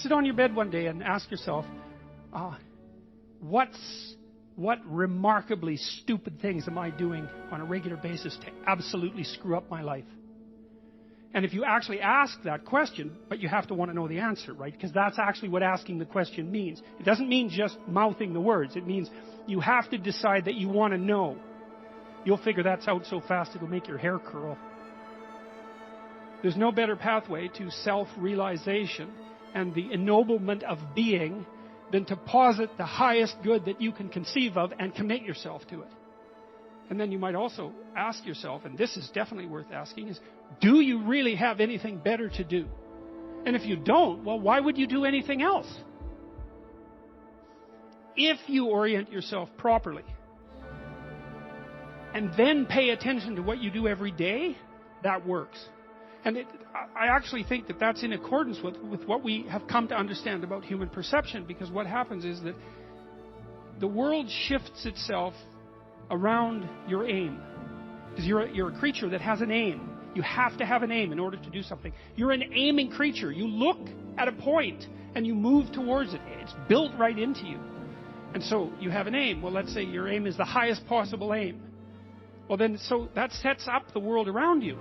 Sit on your bed one day and ask yourself, what remarkably stupid things am I doing on a regular basis to absolutely screw up my life? And if you actually ask that question, but you have to want to know the answer, right? Because that's actually what asking the question means. It doesn't mean just mouthing the words. It means you have to decide that you want to know. You'll figure that's out so fast it'll make your hair curl. There's no better pathway to self-realization and the ennoblement of being than to posit the highest good that you can conceive of and commit yourself to it. And then you might also ask yourself, and this is definitely worth asking, is do you really have anything better to do? And if you don't, well, why would you do anything else? If you orient yourself properly and then pay attention to what you do every day, that works. And I actually think that that's in accordance with what we have come to understand about human perception, because what happens is that the world shifts itself around your aim. Because you're a creature that has an aim. You have to have an aim in order to do something. You're an aiming creature. You look at a point and you move towards it. It's built right into you. And so you have an aim. Well, let's say your aim is the highest possible aim. Well, then, so that sets up the world around you.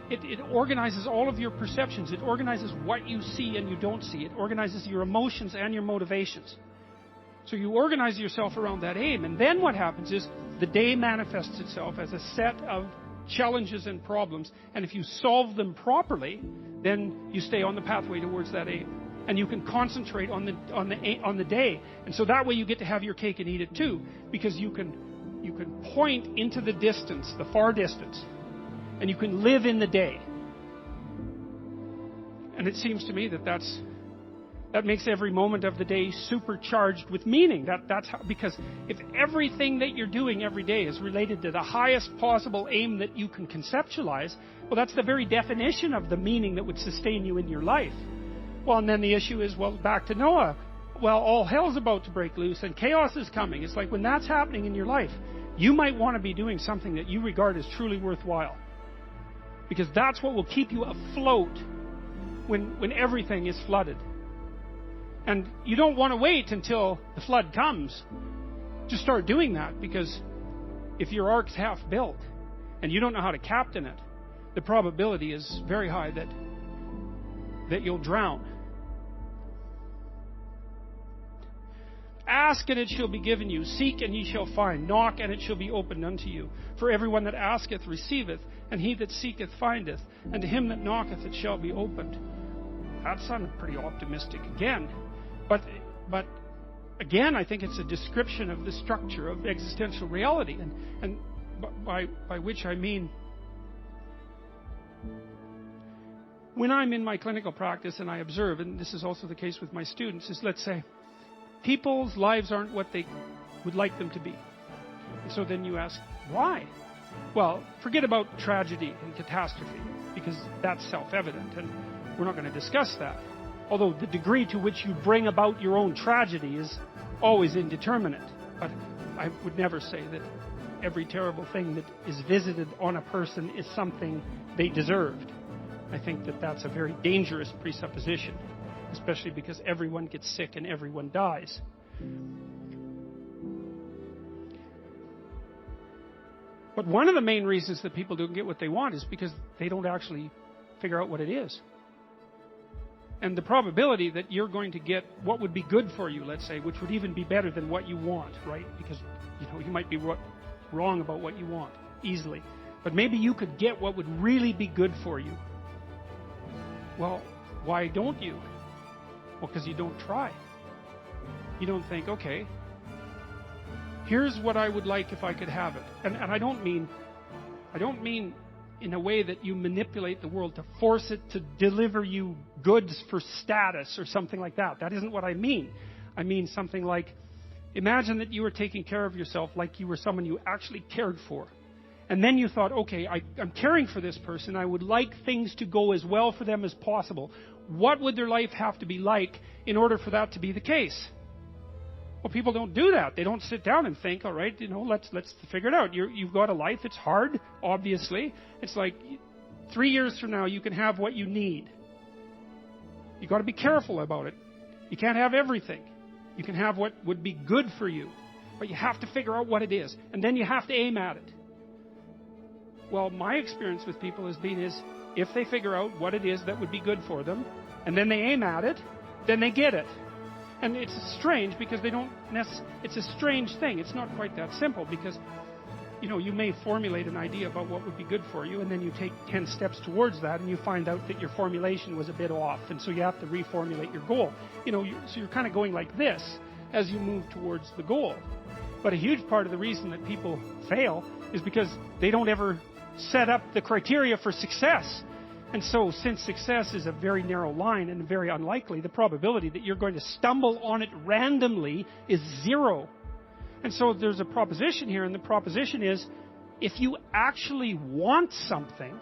It organizes all of your perceptions. It organizes what you see and you don't see. It organizes your emotions and your motivations. So you organize yourself around that aim. And then what happens is the day manifests itself as a set of challenges and problems. And if you solve them properly, then you stay on the pathway towards that aim. And you can concentrate on the day. And so that way you get to have your cake and eat it too. Because you can point into the distance, the far distance. And you can live in the day. And it seems to me that that makes every moment of the day supercharged with meaning. That's how, because if everything that you're doing every day is related to the highest possible aim that you can conceptualize, well, that's the very definition of the meaning that would sustain you in your life. Well, and then the issue is, well, back to Noah. Well, all hell's about to break loose and chaos is coming. It's like when that's happening in your life, you might want to be doing something that you regard as truly worthwhile. Because that's what will keep you afloat when everything is flooded. And you don't want to wait until the flood comes to start doing that, because if your ark's half built and you don't know how to captain it, the probability is very high that you'll drown. Ask and it shall be given you. Seek and ye shall find. Knock and it shall be opened unto you. For everyone that asketh receiveth, and he that seeketh findeth, and to him that knocketh it shall be opened. That sounded pretty optimistic again. But again, I think it's a description of the structure of existential reality. And by which I mean, when I'm in my clinical practice and I observe, and this is also the case with my students, is let's say, people's lives aren't what they would like them to be. And so then you ask, why? Well, forget about tragedy and catastrophe, because that's self-evident, and we're not going to discuss that. Although the degree to which you bring about your own tragedy is always indeterminate. But I would never say that every terrible thing that is visited on a person is something they deserved. I think that that's a very dangerous presupposition, especially because everyone gets sick and everyone dies. But one of the main reasons that people don't get what they want is because they don't actually figure out what it is. And the probability that you're going to get what would be good for you, let's say, which would even be better than what you want, right? Because, you might be wrong about what you want easily. But maybe you could get what would really be good for you. Well, why don't you? Well, because you don't try. You don't think, okay, here's what I would like if I could have it. And I don't mean in a way that you manipulate the world to force it to deliver you goods for status or something like that. That isn't what I mean. I mean something like, imagine that you were taking care of yourself like you were someone you actually cared for. And then you thought, okay, I'm caring for this person. I would like things to go as well for them as possible. What would their life have to be like in order for that to be the case? Well, people don't do that. They don't sit down and think, all right, let's figure it out. You've got a life. It's hard, obviously. It's like 3 years from now, you can have what you need. You've got to be careful about it. You can't have everything. You can have what would be good for you, but you have to figure out what it is, and then you have to aim at it. Well, my experience with people has been is if they figure out what it is that would be good for them, and then they aim at it, then they get it. And it's strange because they don't it's a strange thing. It's not quite that simple because, you may formulate an idea about what would be good for you, and then you take 10 steps towards that, and you find out that your formulation was a bit off, and so you have to reformulate your goal. So you're kind of going like this as you move towards the goal. But a huge part of the reason that people fail is because they don't ever set up the criteria for success. And so, since success is a very narrow line and very unlikely, the probability that you're going to stumble on it randomly is 0. And so there's a proposition here, and the proposition is, if you actually want something,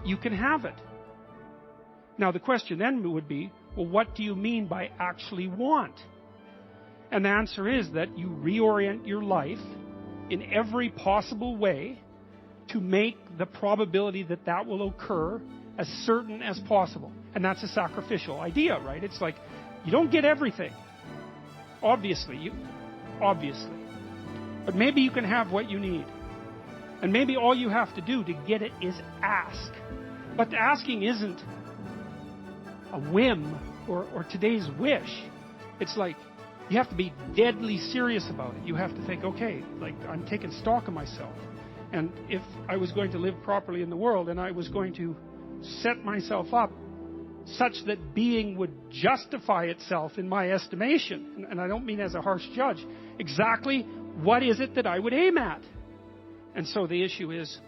you can have it. Now, the question then would be, well, what do you mean by actually want? And the answer is that you reorient your life in every possible way to make the probability that that will occur as certain as possible. And that's a sacrificial idea, right? It's like, you don't get everything. Obviously. But maybe you can have what you need. And maybe all you have to do to get it is ask. But asking isn't a whim or today's wish. It's like, you have to be deadly serious about it. You have to think, okay, like, I'm taking stock of myself. And if I was going to live properly in the world, and I was going to set myself up such that being would justify itself in my estimation, and I don't mean as a harsh judge, exactly what is it that I would aim at? And so the issue is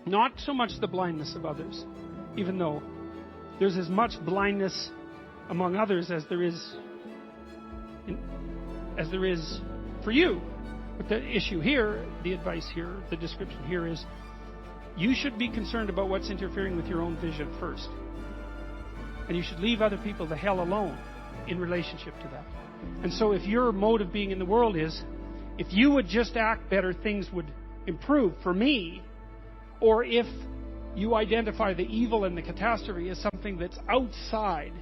not so much the blindness of others, even though there's as much blindness among others as there is for you. But the issue here, the advice here, the description here is, you should be concerned about what's interfering with your own vision first. And you should leave other people the hell alone in relationship to that. And so if your mode of being in the world is, if you would just act better, things would improve for me, or if you identify the evil and the catastrophe as something that's outside,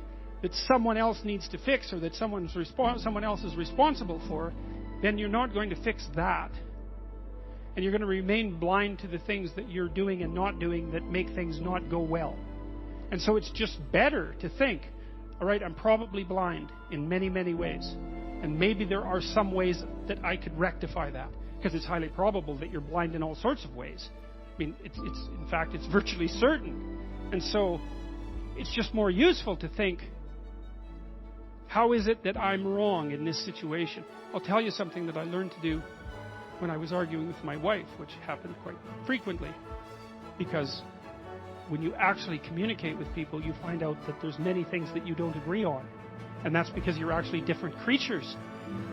that someone else needs to fix, or that someone else is responsible for, then you're not going to fix that. And you're going to remain blind to the things that you're doing and not doing that make things not go well. And so it's just better to think, all right, I'm probably blind in many, many ways. And maybe there are some ways that I could rectify that. Because it's highly probable that you're blind in all sorts of ways. I mean, in fact, it's virtually certain. And so it's just more useful to think, how is it that I'm wrong in this situation? I'll tell you something that I learned to do when I was arguing with my wife, which happened quite frequently. Because when you actually communicate with people, you find out that there's many things that you don't agree on. And that's because you're actually different creatures.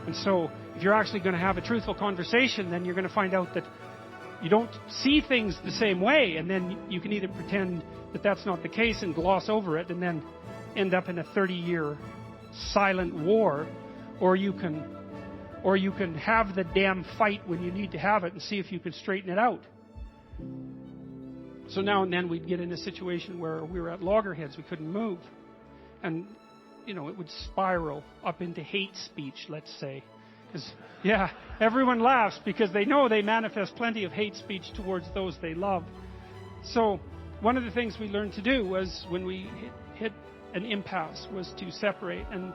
And so if you're actually going to have a truthful conversation, then you're going to find out that you don't see things the same way. And then you can either pretend that that's not the case and gloss over it and then end up in a 30-year silent war, or you can have the damn fight when you need to have it and see if you can straighten it out. So now and then we'd get in a situation where we were at loggerheads, we couldn't move, and it would spiral up into hate speech, let's say, because everyone laughs because they know they manifest plenty of hate speech towards those they love. So one of the things we learned to do was, when we hit an impasse, was to separate and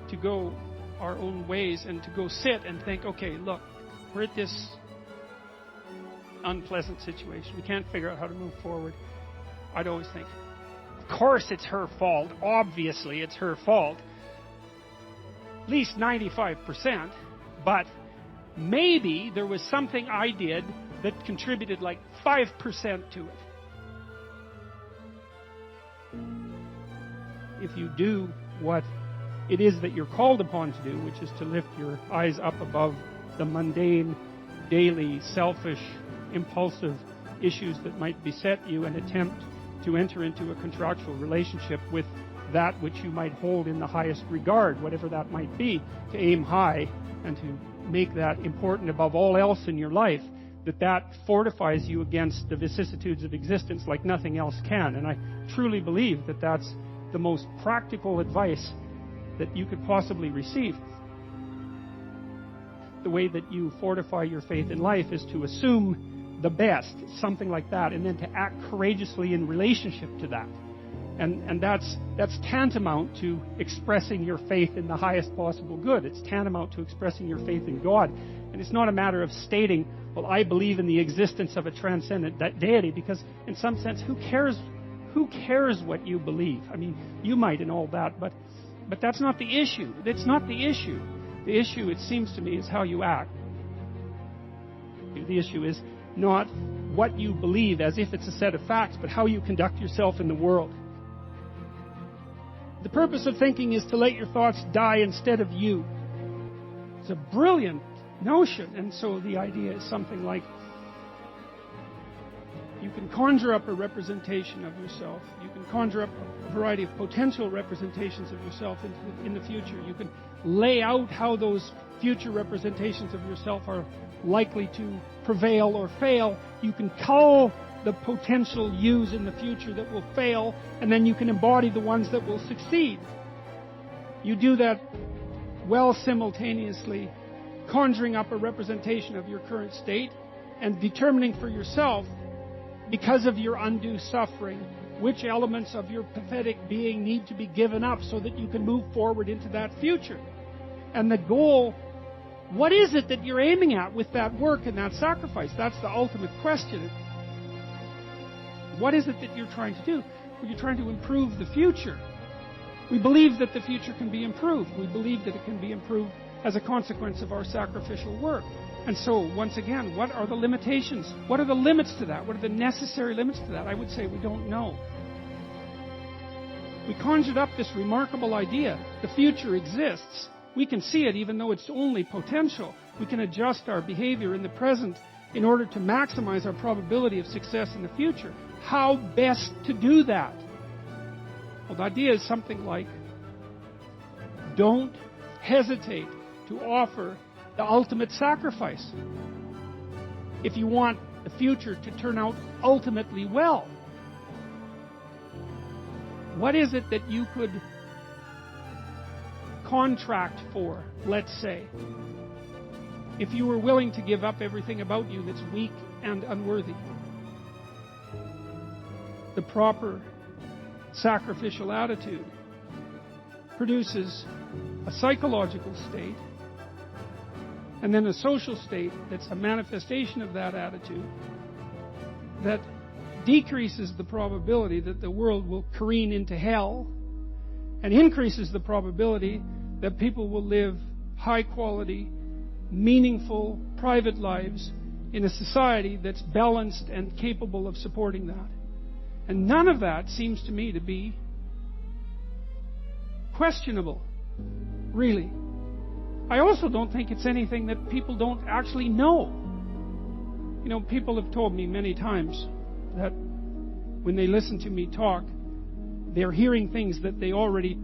to go our own ways and to go sit and think, okay, look, we're at this unpleasant situation. We can't figure out how to move forward. I'd always think, of course it's her fault. Obviously it's her fault. At least 95%. But maybe there was something I did that contributed like 5% to it. If you do what it is that you're called upon to do, which is to lift your eyes up above the mundane, daily, selfish, impulsive issues that might beset you, and attempt to enter into a contractual relationship with that which you might hold in the highest regard, whatever that might be, to aim high and to make that important above all else in your life, that fortifies you against the vicissitudes of existence like nothing else can. And I truly believe that that's the most practical advice that you could possibly receive. The way that you fortify your faith in life is to assume the best, something like that, and then to act courageously in relationship to that. And that's tantamount to expressing your faith in the highest possible good. It's tantamount to expressing your faith in God. And it's not a matter of stating, well, I believe in the existence of a transcendent deity, because in some sense, who cares what you believe? I mean, you might and all that, but that's not the issue. That's not the issue. The issue, it seems to me, is how you act. The issue is not what you believe as if it's a set of facts, but how you conduct yourself in the world. The purpose of thinking is to let your thoughts die instead of you. It's a brilliant notion. And so the idea is something like, you can conjure up a representation of yourself. You can conjure up a variety of potential representations of yourself in the future. You can lay out how those future representations of yourself are likely to prevail or fail. You can cull the potential yous in the future that will fail, and then you can embody the ones that will succeed. You do that well simultaneously, conjuring up a representation of your current state and determining for yourself, because of your undue suffering, which elements of your pathetic being need to be given up so that you can move forward into that future. And the goal, what is it that you're aiming at with that work and that sacrifice? That's the ultimate question. What is it that you're trying to do? Well, you're trying to improve the future. We believe that the future can be improved. We believe that it can be improved as a consequence of our sacrificial work. And so, once again, what are the limitations? What are the limits to that? What are the necessary limits to that? I would say we don't know. We conjured up this remarkable idea. The future exists. We can see it even though it's only potential. We can adjust our behavior in the present in order to maximize our probability of success in the future. How best to do that? Well, the idea is something like, don't hesitate to offer the ultimate sacrifice if you want the future to turn out ultimately well. What is it that you could contract for, let's say, if you were willing to give up everything about you that's weak and unworthy? The proper sacrificial attitude produces a psychological state and then a social state that's a manifestation of that attitude that decreases the probability that the world will careen into hell and increases the probability that people will live high quality, meaningful, private lives in a society that's balanced and capable of supporting that. And none of that seems to me to be questionable, really. I also don't think it's anything that people don't actually know. You know, people have told me many times that when they listen to me talk, they're hearing things that they already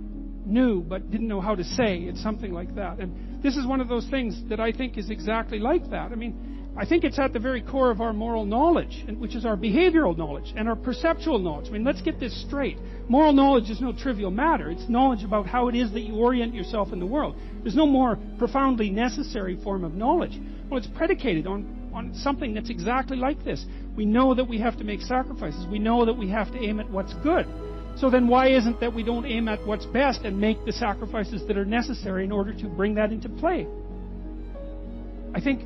knew but didn't know how to say. It's something like that. And this is one of those things that I think is exactly like that. I mean, I think it's at the very core of our moral knowledge, which is our behavioral knowledge and our perceptual knowledge. I mean, let's get this straight. Moral knowledge is no trivial matter. It's knowledge about how it is that you orient yourself in the world. There's no more profoundly necessary form of knowledge. Well, it's predicated on something that's exactly like this. We know that we have to make sacrifices. We know that we have to aim at what's good. So then why isn't that we don't aim at what's best and make the sacrifices that are necessary in order to bring that into play? I think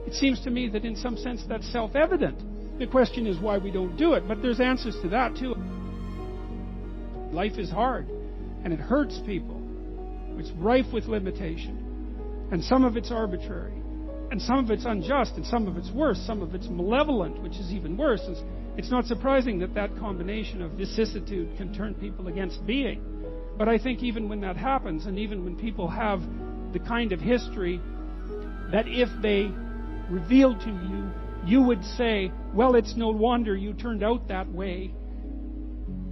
it seems to me that in some sense that's self-evident. The question is why we don't do it, but there's answers to that too. Life is hard, and it hurts people. It's rife with limitation, and some of it's arbitrary, and some of it's unjust, and some of it's worse, some of it's malevolent, which is even worse. It's not surprising that that combination of vicissitude can turn people against being. But I think even when that happens, and even when people have the kind of history that if they revealed to you, you would say, well, it's no wonder you turned out that way.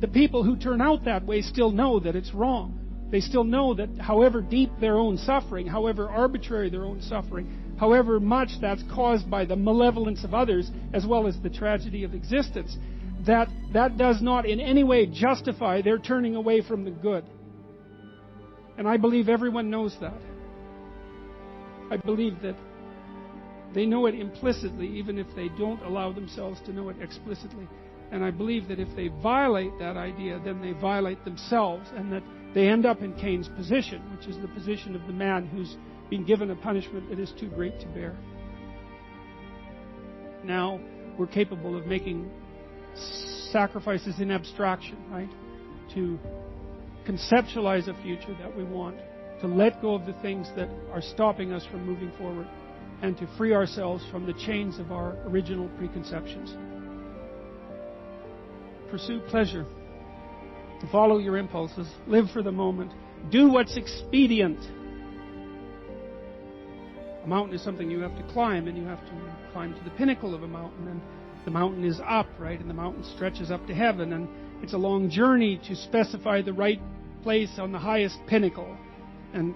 The people who turn out that way still know that it's wrong. They still know that however deep their own suffering, however arbitrary their own suffering, however much that's caused by the malevolence of others, as well as the tragedy of existence, that does not in any way justify their turning away from the good. And I believe everyone knows that. I believe that they know it implicitly, even if they don't allow themselves to know it explicitly. And I believe that if they violate that idea, then they violate themselves, and that they end up in Cain's position, which is the position of the man who's been given a punishment that is too great to bear. Now, we're capable of making sacrifices in abstraction, right? To conceptualize a future that we want, to let go of the things that are stopping us from moving forward, and to free ourselves from the chains of our original preconceptions. Pursue pleasure. To follow your impulses. Live for the moment. Do what's expedient. A mountain is something you have to climb, and you have to climb to the pinnacle of a mountain, and the mountain is up, right? And the mountain stretches up to heaven, and it's a long journey to specify the right place on the highest pinnacle. And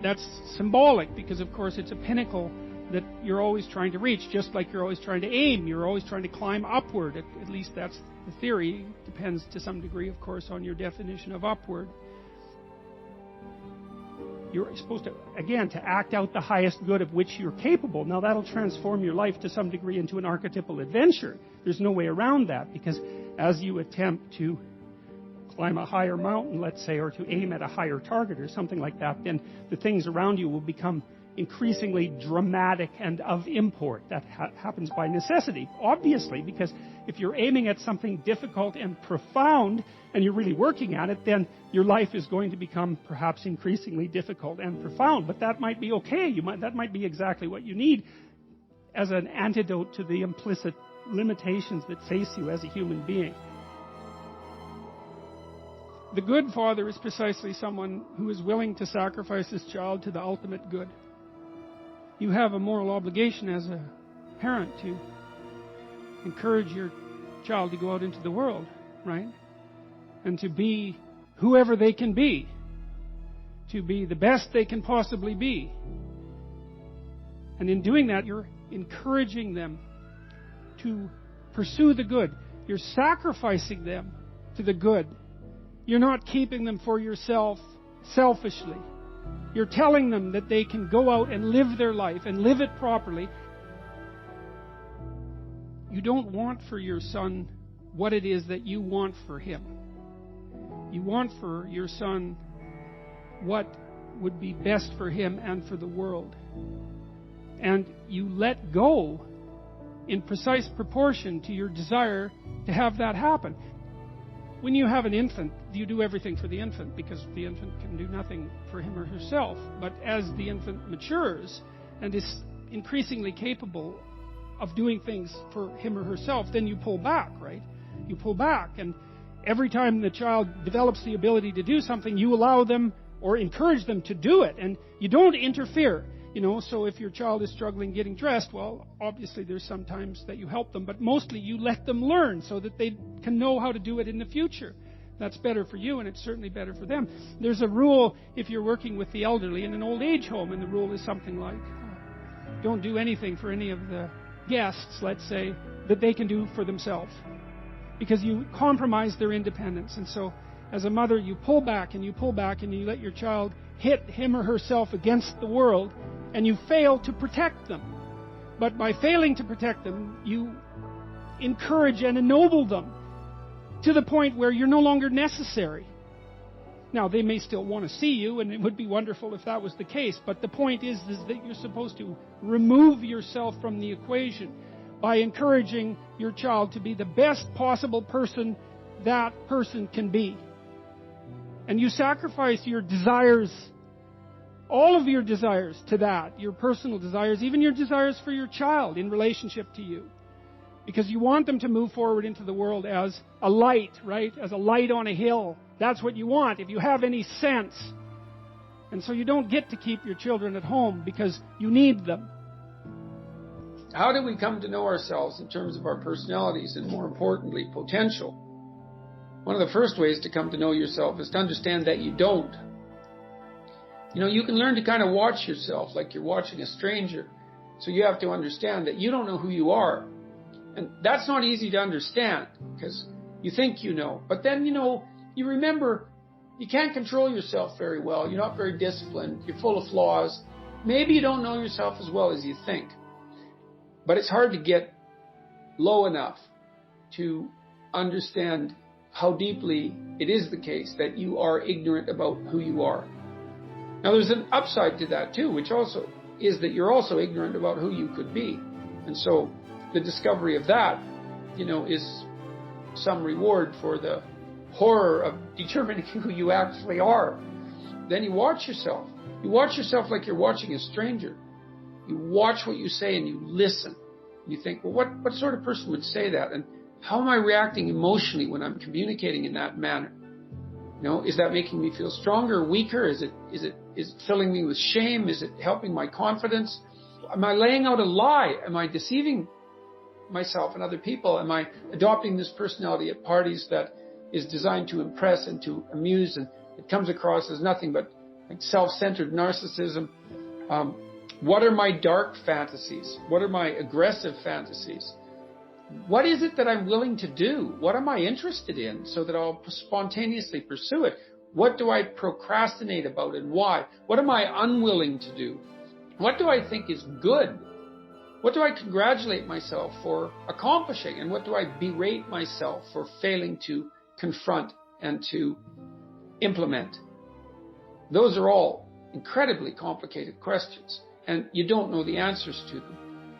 that's symbolic, because of course it's a pinnacle that you're always trying to reach, just like you're always trying to aim. You're always trying to climb upward. At least that's the theory. Depends to some degree, of course, on your definition of upward. You're supposed to, again, to act out the highest good of which you're capable. Now, that'll transform your life to some degree into an archetypal adventure. There's no way around that, because as you attempt to climb a higher mountain, let's say, or to aim at a higher target or something like that, then the things around you will become increasingly dramatic and of import. That happens by necessity, obviously, because if you're aiming at something difficult and profound and you're really working at it, then your life is going to become perhaps increasingly difficult and profound. But that might be okay. That might be exactly what you need as an antidote to the implicit limitations that face you as a human being. The good father is precisely someone who is willing to sacrifice his child to the ultimate good. You have a moral obligation as a parent to encourage your child to go out into the world, right? And to be whoever they can be. To be the best they can possibly be. And in doing that, you're encouraging them to pursue the good. You're sacrificing them to the good. You're not keeping them for yourself selfishly. You're telling them that they can go out and live their life and live it properly. You don't want for your son what it is that you want for him. You want for your son what would be best for him and for the world. And you let go in precise proportion to your desire to have that happen. When you have an infant, you do everything for the infant, because the infant can do nothing for him or herself. But as the infant matures and is increasingly capable of doing things for him or herself, then you pull back, right? You pull back, and every time the child develops the ability to do something, you allow them or encourage them to do it, and you don't interfere. So if your child is struggling getting dressed, well, obviously there's some times that you help them, but mostly you let them learn so that they can know how to do it in the future. That's better for you, and it's certainly better for them. There's a rule if you're working with the elderly in an old age home, and the rule is something like, don't do anything for any of the guests, let's say, that they can do for themselves, because you compromise their independence. And so as a mother, you pull back and you pull back, and you let your child hit him or herself against the world, and you fail to protect them. But by failing to protect them, you encourage and ennoble them to the point where you're no longer necessary. Now, they may still want to see you, and it would be wonderful if that was the case, but the point is that you're supposed to remove yourself from the equation by encouraging your child to be the best possible person that person can be. And you sacrifice your desires, all of your desires, to that, your personal desires, even your desires for your child in relationship to you. Because you want them to move forward into the world as a light, right? As a light on a hill. That's what you want, if you have any sense. And so you don't get to keep your children at home because you need them. How do we come to know ourselves in terms of our personalities and, more importantly, potential? One of the first ways to come to know yourself is to understand that you don't. You can learn to kind of watch yourself like you're watching a stranger. So you have to understand that you don't know who you are. And that's not easy to understand, because You think you know. But then, you remember you can't control yourself very well. You're not very disciplined. You're full of flaws. Maybe you don't know yourself as well as you think. But it's hard to get low enough to understand how deeply it is the case that you are ignorant about who you are. Now, there's an upside to that too, which also is that you're also ignorant about who you could be. And so the discovery of that, is some reward for the horror of determining who you actually are. Then you watch yourself. You watch yourself like you're watching a stranger. You watch what you say and you listen. You think, well, what sort of person would say that? And how am I reacting emotionally when I'm communicating in that manner? Is that making me feel stronger or weaker? Is it filling me with shame? Is it helping my confidence? Am I laying out a lie? Am I deceiving myself and other people? Am I adopting this personality at parties that is designed to impress and to amuse, and it comes across as nothing but like self-centered narcissism? What are my dark fantasies? What are my aggressive fantasies? What is it that I'm willing to do? What am I interested in so that I'll spontaneously pursue it? What do I procrastinate about and why? What am I unwilling to do? What do I think is good? What do I congratulate myself for accomplishing? And what do I berate myself for failing to confront and to implement? Those are all incredibly complicated questions, and you don't know the answers to them.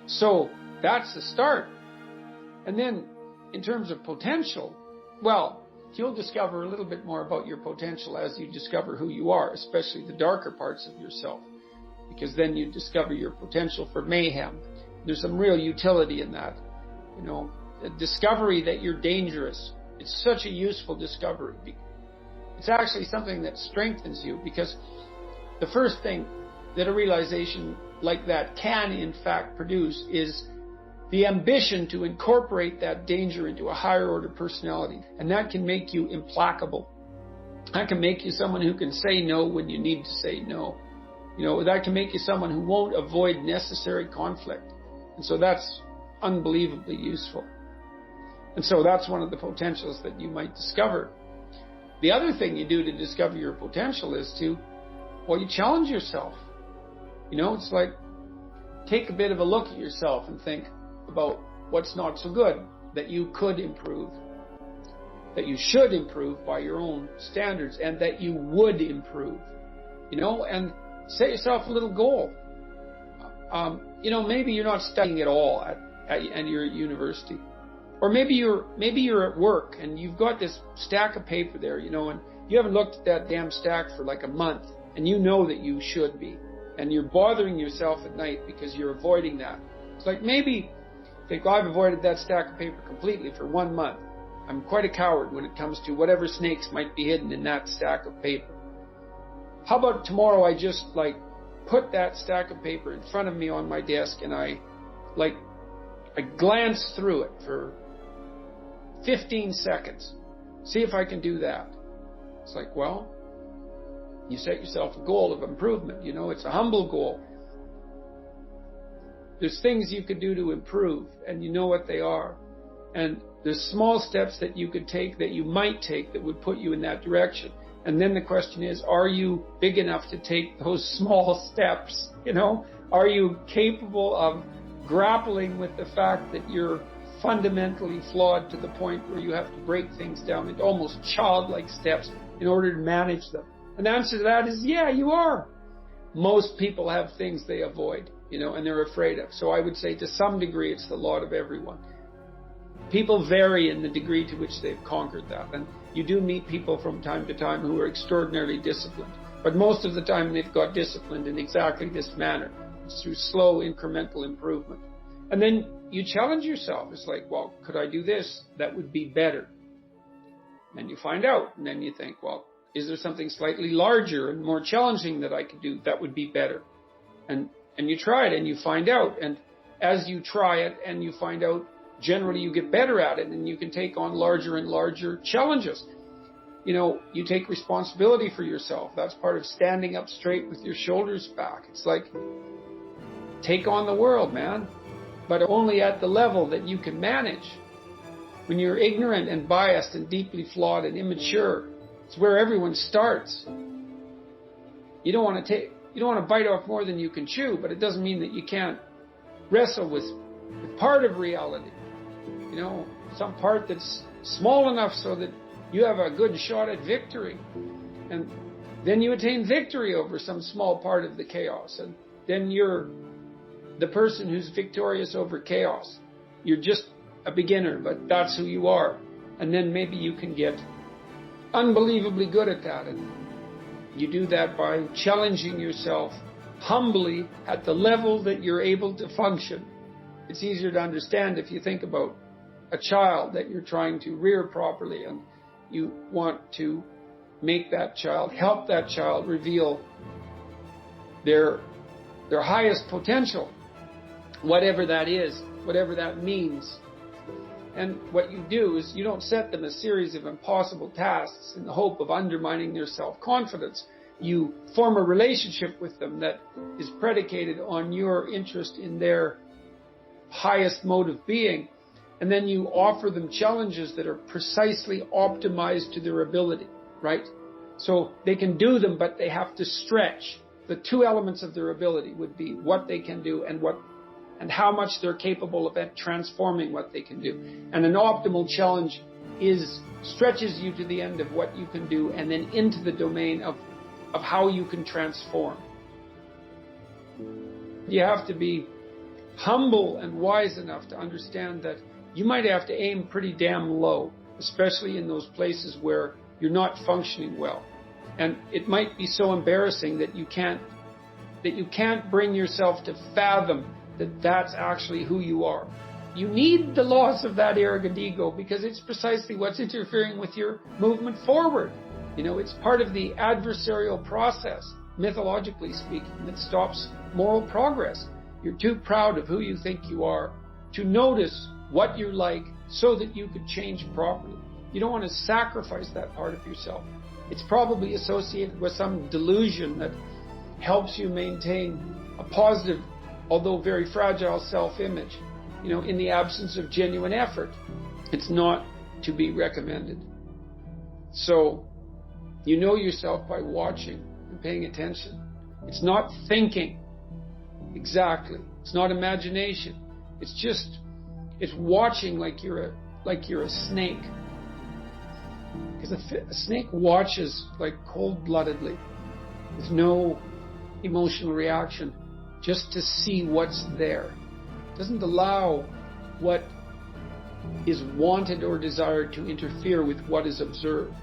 So that's the start. And then in terms of potential, well, you'll discover a little bit more about your potential as you discover who you are, especially the darker parts of yourself, because then you discover your potential for mayhem. There's some real utility in that. A discovery that you're dangerous. It's such a useful discovery. It's actually something that strengthens you, because the first thing that a realization like that can in fact produce is the ambition to incorporate that danger into a higher order personality. And that can make you implacable. That can make you someone who can say no when you need to say no. That can make you someone who won't avoid necessary conflict. And so that's unbelievably useful. And so that's one of the potentials that you might discover. The other thing you do to discover your potential is you challenge yourself. It's like, take a bit of a look at yourself and think about what's not so good that you could improve, that you should improve by your own standards, and that you would improve, and set yourself a little goal. Maybe you're not studying at all and you're at university, or maybe you're at work and you've got this stack of paper there, and you haven't looked at that damn stack for like a month, and you know that you should be, and you're bothering yourself at night because you're avoiding that. It's like, maybe think, well, I've avoided that stack of paper completely for 1 month. I'm quite a coward when it comes to whatever snakes might be hidden in that stack of paper. How about tomorrow I just put that stack of paper in front of me on my desk, and I glance through it for 15 seconds. See if I can do that. It's like, well, you set yourself a goal of improvement. It's a humble goal. There's things you could do to improve, and you know what they are. And there's small steps that you could take, that you might take, that would put you in that direction. And then the question is, are you big enough to take those small steps? Are you capable of grappling with the fact that you're fundamentally flawed to the point where you have to break things down into almost childlike steps in order to manage them? And the answer to that is, yeah, you are. Most people have things they avoid, and they're afraid of. So I would say to some degree it's the lot of everyone. People vary in the degree to which they've conquered that. And you do meet people from time to time who are extraordinarily disciplined. But most of the time they've got disciplined in exactly this manner. It's through slow incremental improvement. And then you challenge yourself. It's like, well, could I do this? That would be better. And you find out. And then you think, well, is there something slightly larger and more challenging that I could do that would be better? And you try it and you find out. And as you try it and you find out, generally you get better at it, and you can take on larger and larger challenges. You take responsibility for yourself. That's part of standing up straight with your shoulders back. It's like, take on the world, man, but only at the level that you can manage. when you're ignorant and biased and deeply flawed and immature, it's where everyone starts. You don't want to bite off more than you can chew, but it doesn't mean that you can't wrestle with part of reality. You know, some part that's small enough so that you have a good shot at victory. And then you attain victory over some small part of the chaos. And then you're the person who's victorious over chaos. You're just a beginner, but that's who you are. And then maybe you can get unbelievably good at that. And you do that by challenging yourself humbly at the level that you're able to function. It's easier to understand if you think about a child that you're trying to rear properly, and you want to make that child, help that child reveal their highest potential, whatever that is, whatever that means. And what you do is you don't set them a series of impossible tasks in the hope of undermining their self-confidence. You form a relationship with them that is predicated on your interest in their highest mode of being. And then you offer them challenges that are precisely optimized to their ability, right? So they can do them, but they have to stretch. The two elements of their ability would be what they can do and how much they're capable of transforming what they can do. And an optimal challenge stretches you to the end of what you can do and then into the domain of how you can transform. You have to be humble and wise enough to understand that you might have to aim pretty damn low, especially in those places where you're not functioning well. And it might be so embarrassing that you can't bring yourself to fathom that that's actually who you are. You need the loss of that arrogant ego because it's precisely what's interfering with your movement forward. You know, it's part of the adversarial process, mythologically speaking, that stops moral progress. You're too proud of who you think you are to notice what you're like so that you could change properly. You don't want to sacrifice that part of yourself. It's probably associated with some delusion that helps you maintain a positive, although very fragile self-image. You know, in the absence of genuine effort, it's not to be recommended. So, you know yourself by watching and paying attention. It's not thinking exactly. It's not imagination. It's watching like you're a snake. Because a snake watches like cold-bloodedly, with no emotional reaction, just to see what's there. It doesn't allow what is wanted or desired to interfere with what is observed.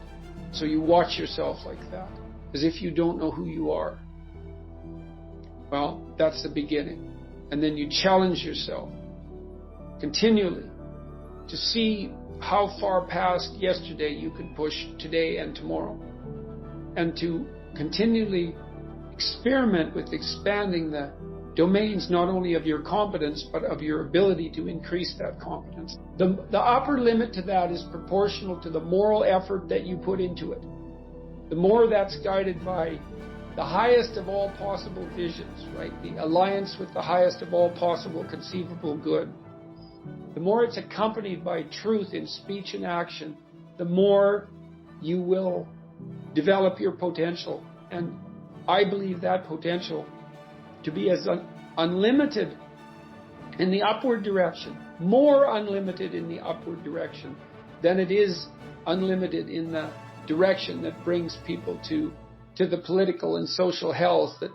So you watch yourself like that, as if you don't know who you are. Well, that's the beginning. And then you challenge yourself continually to see how far past yesterday you can push today and tomorrow. And to continually experiment with expanding the domains not only of your competence, but of your ability to increase that competence. The upper limit to that is proportional to the moral effort that you put into it. The more that's guided by the highest of all possible visions, right? The alliance with the highest of all possible conceivable good. The more it's accompanied by truth in speech and action, the more you will develop your potential. And I believe that potential to be as unlimited in the upward direction, more unlimited in the upward direction than it is unlimited in the direction that brings people to the political and social hells that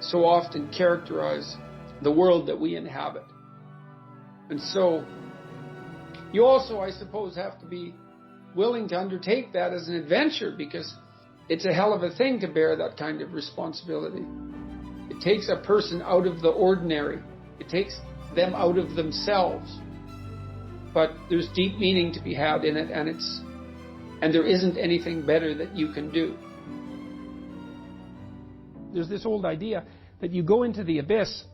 so often characterize the world that we inhabit. And so you also, I suppose, have to be willing to undertake that as an adventure, because it's a hell of a thing to bear that kind of responsibility. It takes a person out of the ordinary. It takes them out of themselves. But there's deep meaning to be had in it, and there isn't anything better that you can do. There's this old idea that you go into the abyss.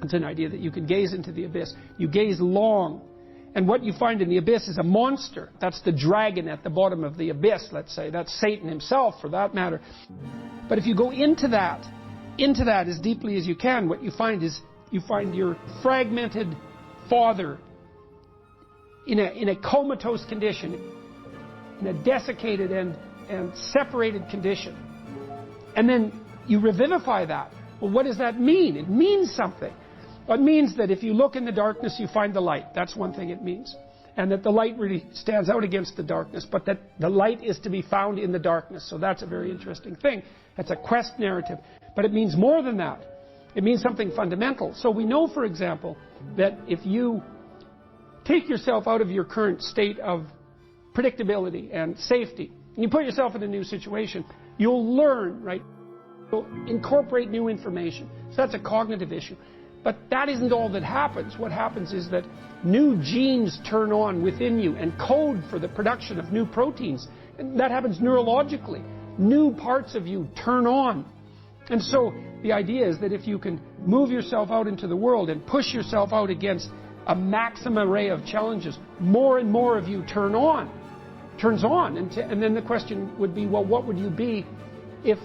It's an idea that you can gaze into the abyss. You gaze long, and what you find in the abyss is a monster. That's the dragon at the bottom of the abyss, let's say. That's Satan himself, for that matter. But if you go into that as deeply as you can, what you find is you find your fragmented father in a comatose condition, in a desiccated and separated condition. And then you revivify that. Well, what does that mean? It means something. It means that if you look in the darkness, you find the light. That's one thing it means. And that the light really stands out against the darkness, but that the light is to be found in the darkness. So that's a very interesting thing. That's a quest narrative. But it means more than that. It means something fundamental. So we know, for example, that if you take yourself out of your current state of predictability and safety, and you put yourself in a new situation, you'll learn, right? You'll incorporate new information. So that's a cognitive issue. But that isn't all that happens. What happens is that new genes turn on within you and code for the production of new proteins. And that happens neurologically. New parts of you turn on. And so the idea is that if you can move yourself out into the world and push yourself out against a maximum array of challenges, more and more of you turns on. And then the question would be, well, what would you be if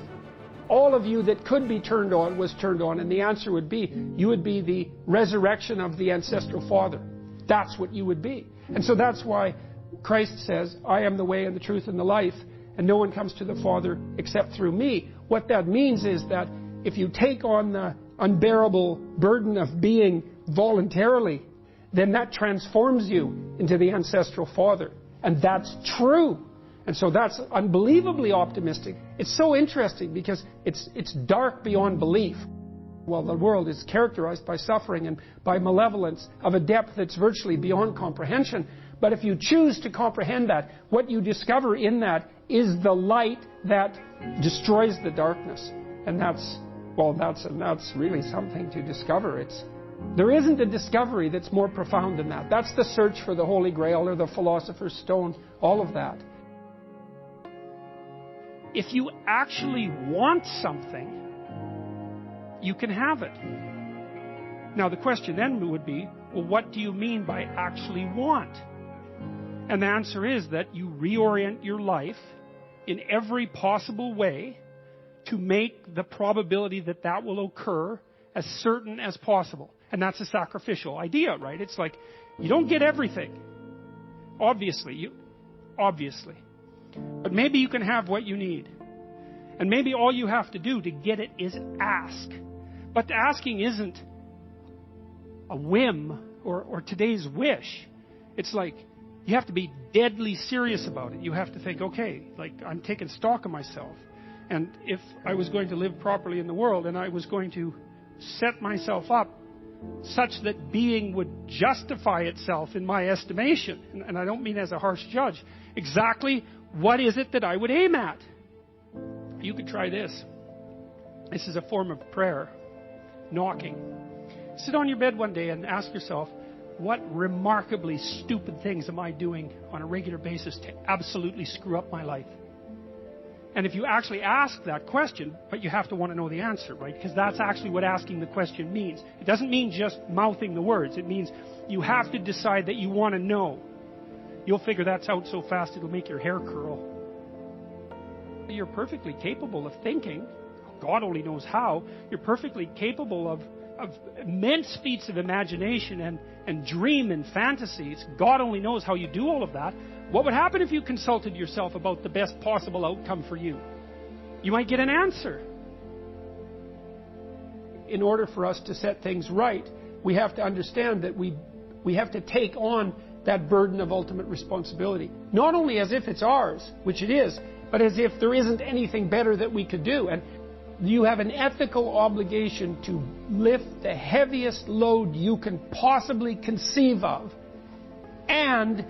all of you that could be turned on was turned on? And the answer would be, you would be the resurrection of the ancestral father. That's what you would be. And so that's why Christ says, I am the way and the truth and the life, and no one comes to the Father except through me. What that means is that if you take on the unbearable burden of being voluntarily, then that transforms you into the ancestral father. And that's true. And so that's unbelievably optimistic. It's so interesting because it's dark beyond belief. Well, the world is characterized by suffering and by malevolence of a depth that's virtually beyond comprehension. But if you choose to comprehend that, what you discover in that is the light that destroys the darkness. And that's really something to discover. There isn't a discovery that's more profound than that. That's the search for the Holy Grail or the Philosopher's Stone, all of that. If you actually want something, you can have it. Now the question then would be, well, what do you mean by actually want? And the answer is that you reorient your life in every possible way to make the probability that that will occur as certain as possible. And that's a sacrificial idea, right? It's like, you don't get everything. Obviously. But maybe you can have what you need. And maybe all you have to do to get it is ask. But asking isn't a whim or today's wish. It's like, you have to be deadly serious about it. You have to think, okay, like I'm taking stock of myself. And if I was going to live properly in the world and I was going to set myself up such that being would justify itself in my estimation, and I don't mean as a harsh judge, exactly what is it that I would aim at? You could try this. This is a form of prayer, knocking. Sit on your bed one day and ask yourself, what remarkably stupid things am I doing on a regular basis to absolutely screw up my life? And if you actually ask that question, but you have to want to know the answer, right? Because that's actually what asking the question means. It doesn't mean just mouthing the words. It means you have to decide that you want to know. You'll figure that's out so fast it'll make your hair curl. You're perfectly capable of thinking. God only knows how. You're perfectly capable of immense feats of imagination and dream and fantasies. God only knows how you do all of that. What would happen if you consulted yourself about the best possible outcome for you? You might get an answer. In order for us to set things right, we have to understand that we have to take on that burden of ultimate responsibility. Not only as if it's ours, which it is, but as if there isn't anything better that we could do. And you have an ethical obligation to lift the heaviest load you can possibly conceive of. And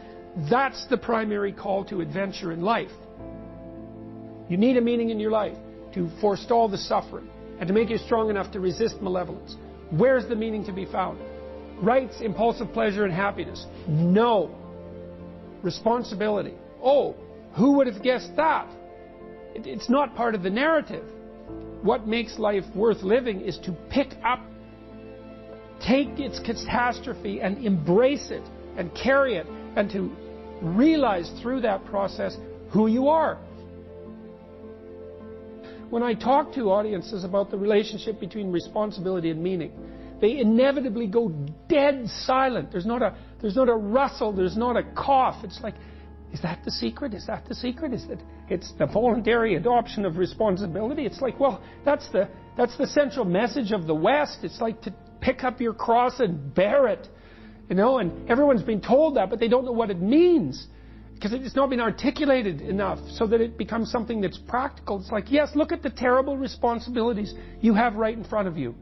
that's the primary call to adventure in life. You need a meaning in your life to forestall the suffering and to make you strong enough to resist malevolence. Where's the meaning to be found? Rights, impulsive pleasure, and happiness? No. Responsibility? Oh, who would have guessed that? It's not part of the narrative. What makes life worth living is to pick up, take its catastrophe and embrace it and carry it, and to realize through that process who you are. When I talk to audiences about the relationship between responsibility and meaning, they inevitably go dead silent. There's not There's not a rustle. There's not a cough. It's like, is that the secret? Is that the secret? Is that it's the voluntary adoption of responsibility? It's like, well, that's the central message of the West. It's like to pick up your cross and bear it. You know, and everyone's been told that, but they don't know what it means. Because it's not been articulated enough so that it becomes something that's practical. It's like, yes, look at the terrible responsibilities you have right in front of you.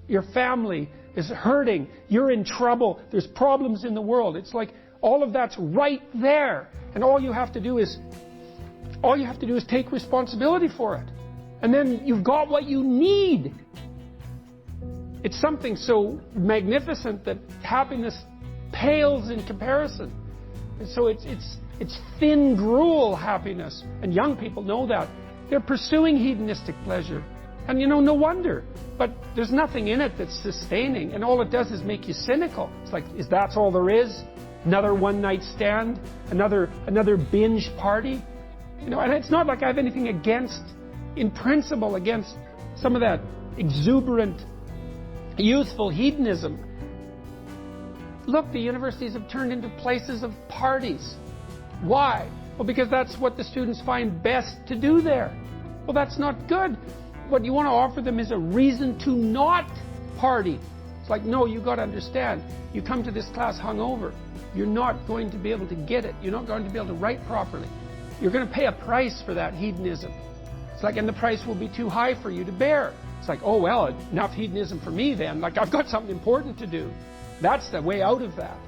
Your family is hurting. You're in trouble. There's problems in the world. It's like all of that's right there. And all you have to do is take responsibility for it. And then you've got what you need. It's something so magnificent that happiness pales in comparison. And so it's thin gruel happiness. And young people know that. They're pursuing hedonistic pleasure. And you know, no wonder. But there's nothing in it that's sustaining. And all it does is make you cynical. It's like, is that all there is? Another one-night stand? Another binge party? You know, and it's not like I have anything against, in principle, against some of that exuberant, youthful hedonism. Look, the universities have turned into places of parties. Why? Well, because that's what the students find best to do there. Well, that's not good. What you want to offer them is a reason to not party. It's like, no, you've got to understand. You come to this class hungover. You're not going to be able to get it. You're not going to be able to write properly. You're going to pay a price for that hedonism. It's like, and the price will be too high for you to bear. It's like, oh, well, enough hedonism for me then. Like, I've got something important to do. That's the way out of that.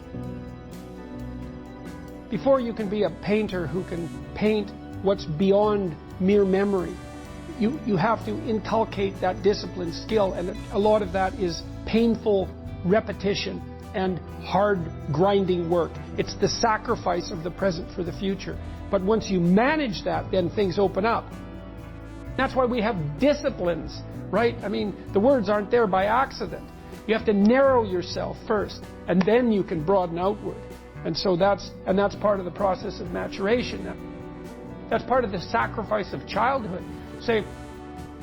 Before you can be a painter who can paint what's beyond mere memory, you have to inculcate that discipline, skill, and a lot of that is painful repetition and hard grinding work. It's the sacrifice of the present for the future. But once you manage that, then things open up. That's why we have disciplines, right? I mean, the words aren't there by accident. You have to narrow yourself first, and then you can broaden outward. And so that's part of the process of maturation. That's part of the sacrifice of childhood. Say,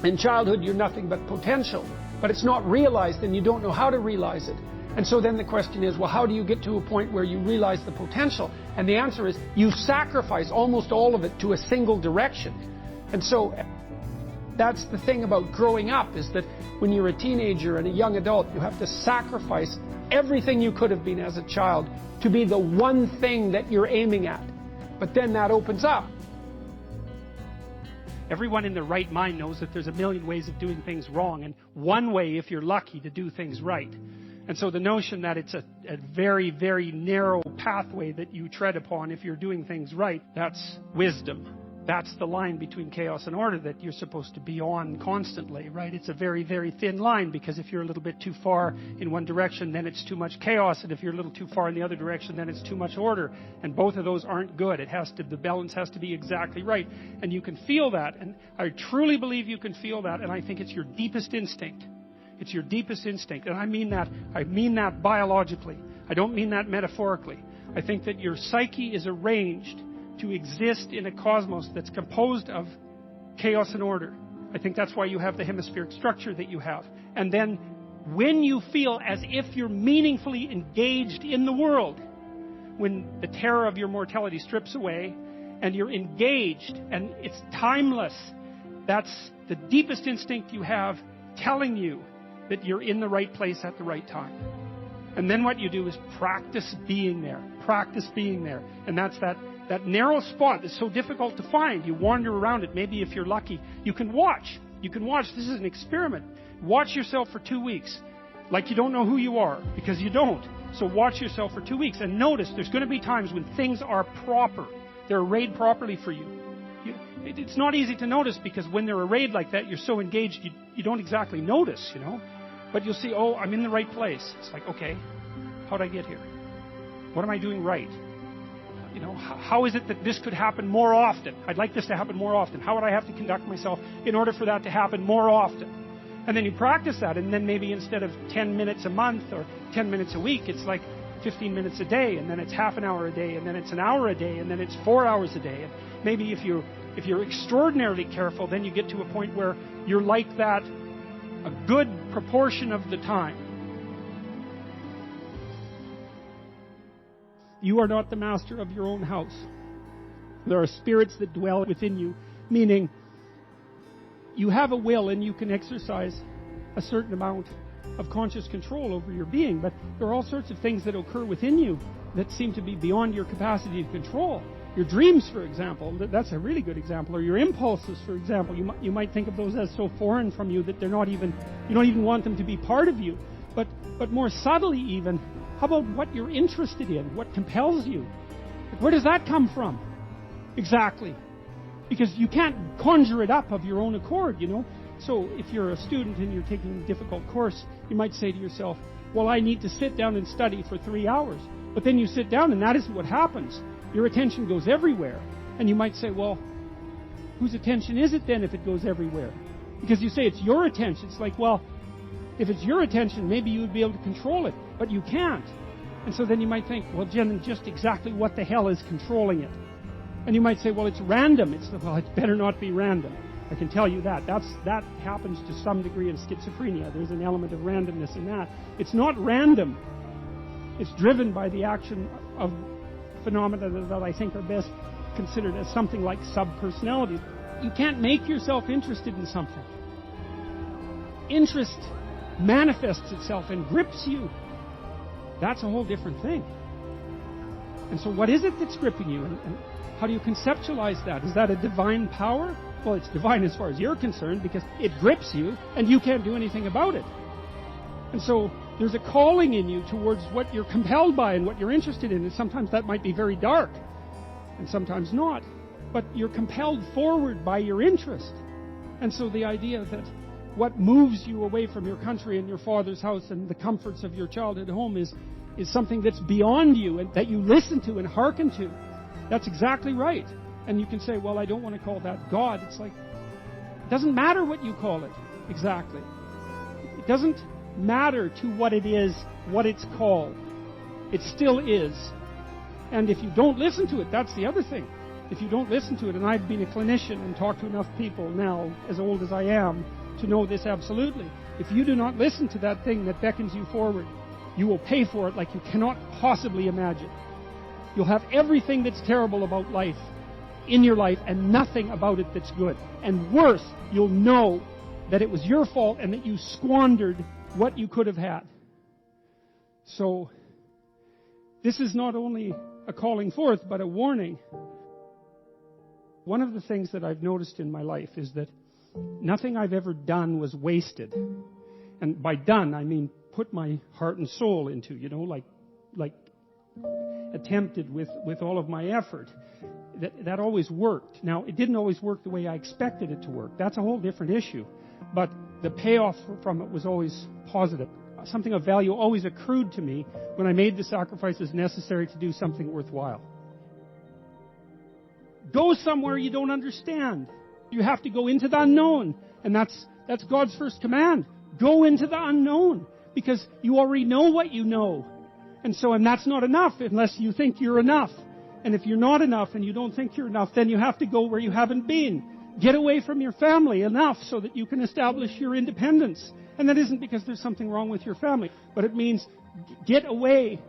in childhood you're nothing but potential, but it's not realized and you don't know how to realize it. And so then the question is, well, how do you get to a point where you realize the potential? And the answer is, you sacrifice almost all of it to a single direction. And so that's the thing about growing up, is that when you're a teenager and a young adult, you have to sacrifice everything you could have been as a child to be the one thing that you're aiming at. But then that opens up. Everyone in their right mind knows that there's a million ways of doing things wrong, and one way, if you're lucky, to do things right. And so the notion that it's a very, very narrow pathway that you tread upon if you're doing things right, that's wisdom. That's the line between chaos and order that you're supposed to be on constantly, right? It's a very, very thin line, because if you're a little bit too far in one direction, then it's too much chaos. And if you're a little too far in the other direction, then it's too much order. And both of those aren't good. The balance has to be exactly right. And you can feel that. And I truly believe you can feel that. And I think it's your deepest instinct. It's your deepest instinct. And I mean that biologically. I don't mean that metaphorically. I think that your psyche is arranged to exist in a cosmos that's composed of chaos and order. I think that's why you have the hemispheric structure that you have. And then when you feel as if you're meaningfully engaged in the world, when the terror of your mortality strips away and you're engaged and it's timeless, that's the deepest instinct you have telling you that you're in the right place at the right time. And then what you do is practice being there. Practice being there. And that's that narrow spot that's so difficult to find. You wander around it. Maybe if you're lucky, you can watch. You can watch. This is an experiment. Watch yourself for 2 weeks. Like you don't know who you are, because you don't. So watch yourself for 2 weeks and notice there's going to be times when things are proper. They're arrayed properly for you. It's not easy to notice, because when they're arrayed like that, you're so engaged, you don't exactly notice, you know. But you'll see, oh, I'm in the right place. It's like, okay, how'd I get here? What am I doing right? You know, how is it that this could happen more often? I'd like this to happen more often. How would I have to conduct myself in order for that to happen more often? And then you practice that, and then maybe instead of 10 minutes a month or 10 minutes a week, it's like 15 minutes a day, and then it's half an hour a day, and then it's an hour a day, and then it's 4 hours a day. And maybe if you're extraordinarily careful, then you get to a point where you're like that a good proportion of the time. You are not the master of your own house. There are spirits that dwell within you, meaning you have a will and you can exercise a certain amount of conscious control over your being, but there are all sorts of things that occur within you that seem to be beyond your capacity to control. Your dreams, for example, that's a really good example, or your impulses, for example. You might think of those as so foreign from you that you don't even want them to be part of you. But more subtly even, how about what you're interested in, what compels you? Where does that come from? Exactly. Because you can't conjure it up of your own accord, So if you're a student and you're taking a difficult course, you might say to yourself, well, I need to sit down and study for 3 hours. But then you sit down and that isn't what happens. Your attention goes everywhere. And you might say, well, whose attention is it then if it goes everywhere? Because you say it's your attention. It's like, well, if it's your attention, maybe you would be able to control it. But you can't. And so then you might think, well, Jen, just exactly what the hell is controlling it? And you might say, well, it's random. It better not be random. I can tell you that. That happens to some degree in schizophrenia. There's an element of randomness in that. It's not random. It's driven by the action of phenomena that I think are best considered as something like subpersonality. You can't make yourself interested in something. Interest manifests itself and grips you. That's a whole different thing. And so what is it that's gripping you? And how do you conceptualize that? Is that a divine power? Well, it's divine as far as you're concerned because it grips you and you can't do anything about it. And so there's a calling in you towards what you're compelled by and what you're interested in. And sometimes that might be very dark and sometimes not. But you're compelled forward by your interest. And so the idea that what moves you away from your country and your father's house and the comforts of your childhood home is something that's beyond you and that you listen to and hearken to. That's exactly right. And you can say, well, I don't want to call that God. It's like, it doesn't matter what you call it exactly. It doesn't matter to what it is, what it's called. It still is. And if you don't listen to it, that's the other thing. If you don't listen to it, and I've been a clinician and talked to enough people now, as old as I am, to know this absolutely. If you do not listen to that thing that beckons you forward, you will pay for it like you cannot possibly imagine. You'll have everything that's terrible about life in your life and nothing about it that's good. And worse, you'll know that it was your fault and that you squandered what you could have had. So, this is not only a calling forth, but a warning. One of the things that I've noticed in my life is that nothing I've ever done was wasted. And by done, I mean put my heart and soul into, like attempted with all of my effort. That always worked. Now, it didn't always work the way I expected it to work. That's a whole different issue. But the payoff from it was always positive. Something of value always accrued to me when I made the sacrifices necessary to do something worthwhile. Go somewhere you don't understand. You have to go into the unknown. And that's God's first command. Go into the unknown. Because you already know what you know. And that's not enough unless you think you're enough. And if you're not enough and you don't think you're enough, then you have to go where you haven't been. Get away from your family enough so that you can establish your independence. And that isn't because there's something wrong with your family, but it means get away.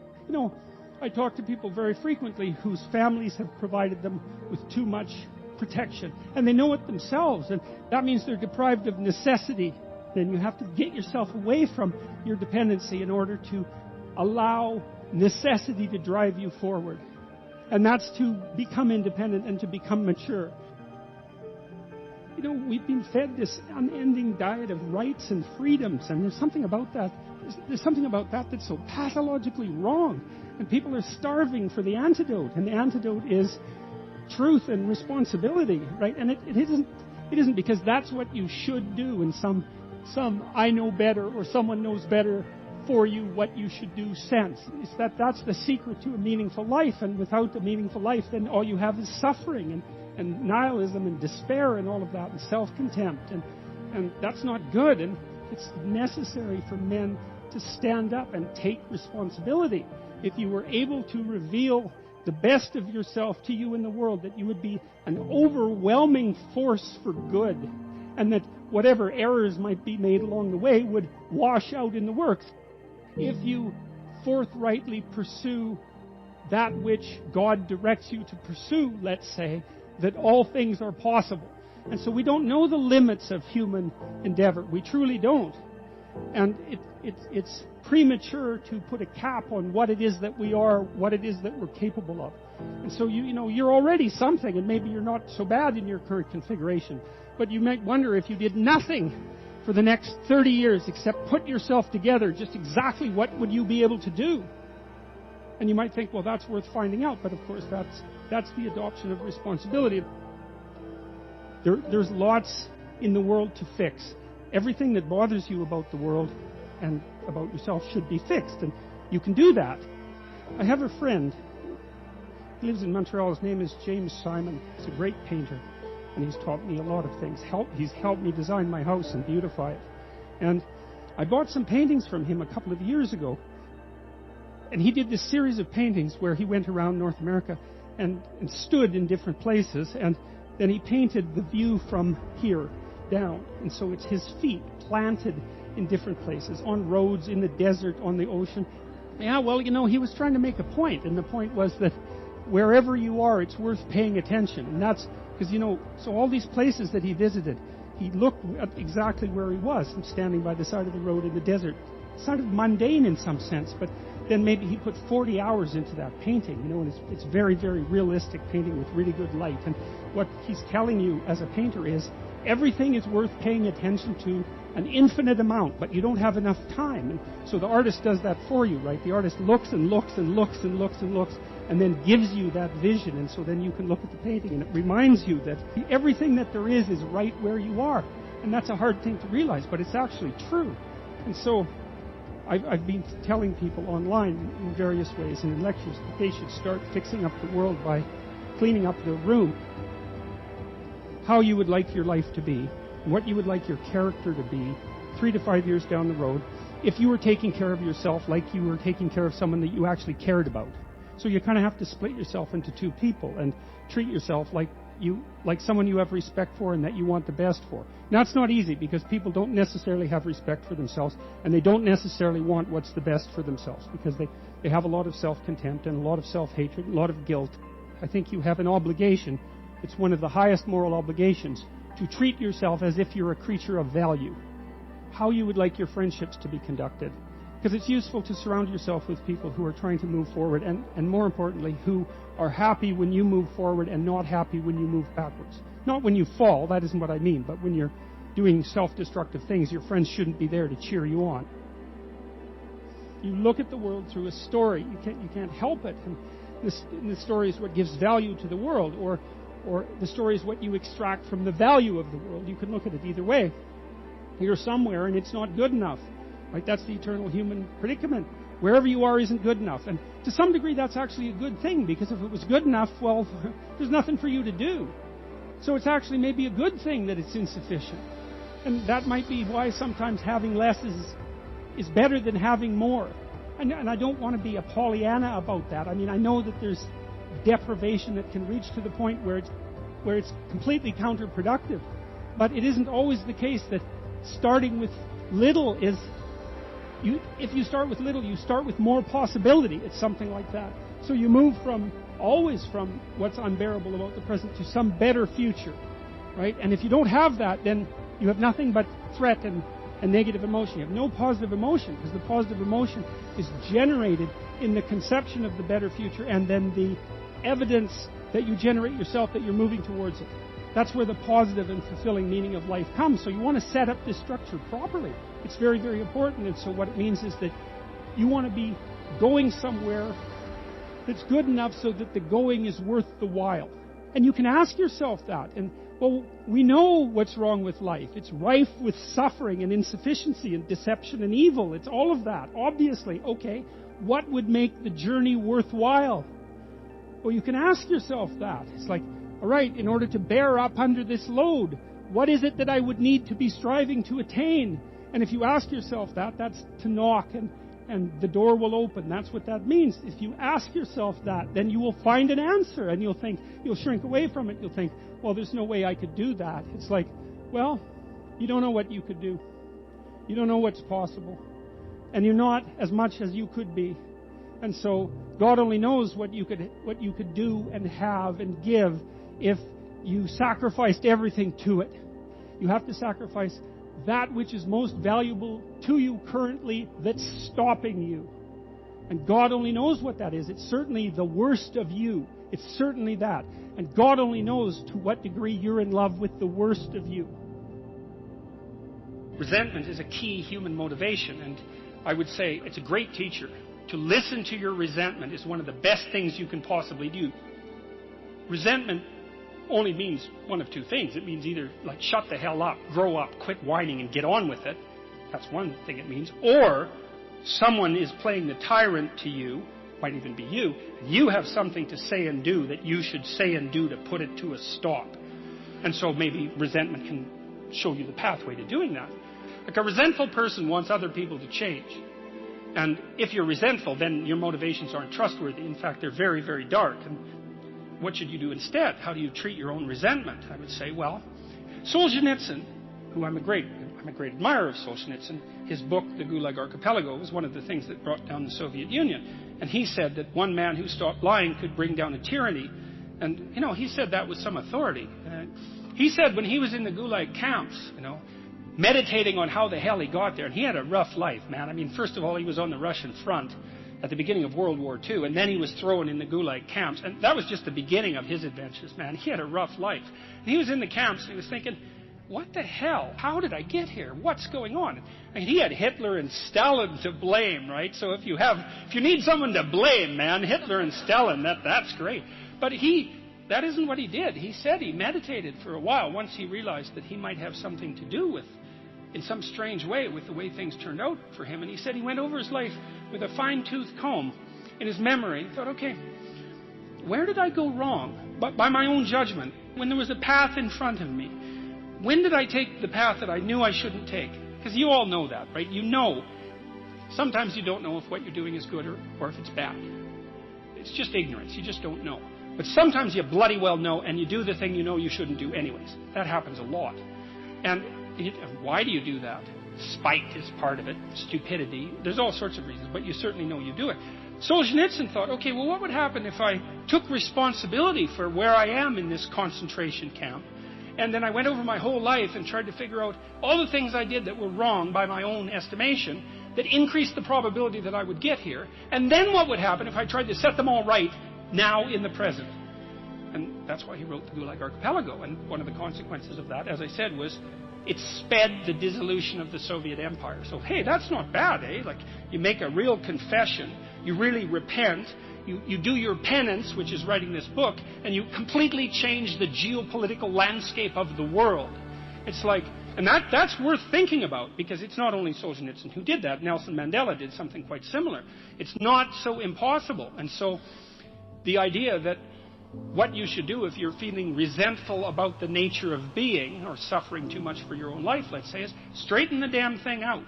I talk to people very frequently whose families have provided them with too much protection. And they know it themselves. And that means they're deprived of necessity. Then you have to get yourself away from your dependency in order to allow necessity to drive you forward. And that's to become independent and to become mature. We've been fed this unending diet of rights and freedoms, and there's something about that. There's something about that that's so pathologically wrong. And people are starving for the antidote, and the antidote is truth and responsibility, right? And it isn't because that's what you should do in some I know better or someone knows better for you what you should do sense. It's that's the secret to a meaningful life, and without a meaningful life, then all you have is suffering and nihilism and despair and all of that and self-contempt. And that's not good. And it's necessary for men to stand up and take responsibility. If you were able to reveal the best of yourself to you in the world, that you would be an overwhelming force for good, and that whatever errors might be made along the way would wash out in the works. If you forthrightly pursue that which God directs you to pursue, let's say, that all things are possible. And so we don't know the limits of human endeavor. We truly don't. And it's premature to put a cap on what it is that we are, what it is that we're capable of. And so you're already something, and maybe you're not so bad in your current configuration. But you might wonder, if you did nothing for the next 30 years except put yourself together, just exactly what would you be able to do? And you might think, well, that's worth finding out. But of course, that's the adoption of responsibility. There's lots in the world to fix. Everything that bothers you about the world and about yourself should be fixed, and you can do that. I have a friend. He lives in Montreal. His name is James Simon. He's a great painter, and he's taught me a lot of things. He's helped me design my house and beautify it. And I bought some paintings from him a couple of years ago, and he did this series of paintings where he went around North America and stood in different places, and then he painted the view from here down. And so it's his feet planted in different places, on roads, in the desert, on the ocean. Yeah, well, he was trying to make a point, and the point was that wherever you are, it's worth paying attention. And that's because, so all these places that he visited, he looked at exactly where he was, standing by the side of the road in the desert. It's sort of mundane in some sense, but then maybe he put 40 hours into that painting, and it's very, very realistic painting with really good light. And what he's telling you as a painter is, everything is worth paying attention to an infinite amount, but you don't have enough time. And so the artist does that for you, right? The artist looks and looks and looks and looks and looks, and then gives you that vision. And so then you can look at the painting, and it reminds you that everything that there is right where you are. And that's a hard thing to realize, but it's actually true. And so I've been telling people online in various ways and in lectures that they should start fixing up the world by cleaning up their room. How you would like your life to be, what you would like your character to be 3 to 5 years down the road, if you were taking care of yourself like you were taking care of someone that you actually cared about. So you kind of have to split yourself into two people and treat yourself like someone you have respect for and that you want the best for. Now, it's not easy because people don't necessarily have respect for themselves, and they don't necessarily want what's the best for themselves because they have a lot of self-contempt and a lot of self-hatred, a lot of guilt. I think you have an obligation. It's one of the highest moral obligations to treat yourself as if you're a creature of value. How you would like your friendships to be conducted. Because it's useful to surround yourself with people who are trying to move forward and more importantly, who are happy when you move forward and not happy when you move backwards. Not when you fall, that isn't what I mean, but when you're doing self-destructive things, your friends shouldn't be there to cheer you on. You look at the world through a story. You can't help it. And the story is what gives value to the world, or the story is what you extract from the value of the world. You can look at it either way. You're somewhere and it's not good enough. Right? That's the eternal human predicament. Wherever you are isn't good enough. And to some degree that's actually a good thing, because if it was good enough, well, there's nothing for you to do. So it's actually maybe a good thing that it's insufficient. And that might be why sometimes having less is better than having more. And I don't want to be a Pollyanna about that. I mean, I know that there's deprivation that can reach to the point where it's completely counterproductive. But it isn't always the case that starting with little is... if you start with little, you start with more possibility. It's something like that. So you move always from what's unbearable about the present to some better future. Right? And if you don't have that, then you have nothing but threat and negative emotion. You have no positive emotion, because the positive emotion is generated in the conception of the better future and then the evidence that you generate yourself that you're moving towards it. That's where the positive and fulfilling meaning of life comes. So you want to set up this structure properly. It's very, very important. And so what it means is that you want to be going somewhere that's good enough so that the going is worth the while. And you can ask yourself that. And, well, we know what's wrong with life. It's rife with suffering and insufficiency and deception and evil. It's all of that, obviously. Okay, what would make the journey worthwhile? Well, you can ask yourself that. It's like, all right, in order to bear up under this load, what is it that I would need to be striving to attain? And if you ask yourself that, that's to knock and the door will open. That's what that means. If you ask yourself that, then you will find an answer and you'll shrink away from it. You'll think, well, there's no way I could do that. It's like, well, you don't know what you could do. You don't know what's possible. And you're not as much as you could be. And so God only knows what you could do and have and give if you sacrificed everything to it. You have to sacrifice that which is most valuable to you currently that's stopping you. And God only knows what that is. It's certainly the worst of you. It's certainly that. And God only knows to what degree you're in love with the worst of you. Resentment is a key human motivation, and I would say it's a great teacher. To listen to your resentment is one of the best things you can possibly do. Resentment only means one of two things. It means either, like, shut the hell up, grow up, quit whining and get on with it. That's one thing it means. Or someone is playing the tyrant to you, might even be you, and you have something to say and do that you should say and do to put it to a stop. And so maybe resentment can show you the pathway to doing that. Like, a resentful person wants other people to change. And if you're resentful, then your motivations aren't trustworthy. In fact, they're very, very dark. And what should you do instead? How do you treat your own resentment? I would say, well, Solzhenitsyn, who I'm a great admirer of Solzhenitsyn, his book, The Gulag Archipelago, was one of the things that brought down the Soviet Union. And he said that one man who stopped lying could bring down a tyranny. And, he said that with some authority. He said when he was in the Gulag camps, meditating on how the hell he got there, and he had a rough life, man. I mean, first of all, he was on the Russian front at the beginning of World War II, and then he was thrown in the Gulag camps, and that was just the beginning of his adventures, man. He had a rough life. And he was in the camps, and he was thinking, what the hell? How did I get here? What's going on? I mean, he had Hitler and Stalin to blame, right? So if you need someone to blame, man, Hitler and Stalin, that's great. But that isn't what he did. He said he meditated for a while once he realized that he might have something to do with, in some strange way, with the way things turned out for him. And he said he went over his life with a fine-tooth comb in his memory. He thought, okay, where did I go wrong? But by my own judgment, when there was a path in front of me, when did I take the path that I knew I shouldn't take? Because you all know that, right? You know. Sometimes you don't know if what you're doing is good or if it's bad. It's just ignorance. You just don't know. But sometimes you bloody well know, and you do the thing you know you shouldn't do anyways. That happens a lot. And why do you do that? Spite is part of it. Stupidity. There's all sorts of reasons, but you certainly know you do it. Solzhenitsyn thought, okay, well, what would happen if I took responsibility for where I am in this concentration camp, and then I went over my whole life and tried to figure out all the things I did that were wrong by my own estimation that increased the probability that I would get here, and then what would happen if I tried to set them all right now in the present? And that's why he wrote The Gulag Archipelago. And one of the consequences of that, as I said, was it sped the dissolution of the Soviet Empire. So, hey, that's not bad, eh? Like, you make a real confession, you really repent, you do your penance, which is writing this book, and you completely change the geopolitical landscape of the world. It's like, and that's worth thinking about, because it's not only Solzhenitsyn who did that. Nelson Mandela did something quite similar. It's not so impossible. And so the idea that what you should do if you're feeling resentful about the nature of being or suffering too much for your own life, let's say, is straighten the damn thing out.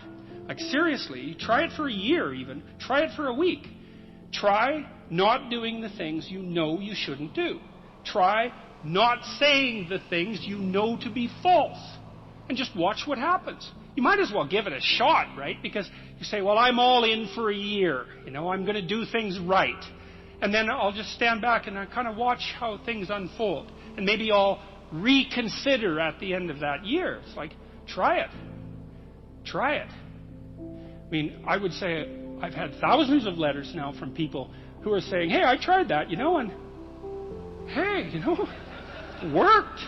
Like, seriously, try it for a year even. Try it for a week. Try not doing the things you know you shouldn't do. Try not saying the things you know to be false. And just watch what happens. You might as well give it a shot, right? Because you say, well, I'm all in for a year. I'm going to do things right. And then I'll just stand back and I kind of watch how things unfold. And maybe I'll reconsider at the end of that year. It's like, try it. Try it. I mean, I would say I've had thousands of letters now from people who are saying, hey, I tried that, and hey, it worked.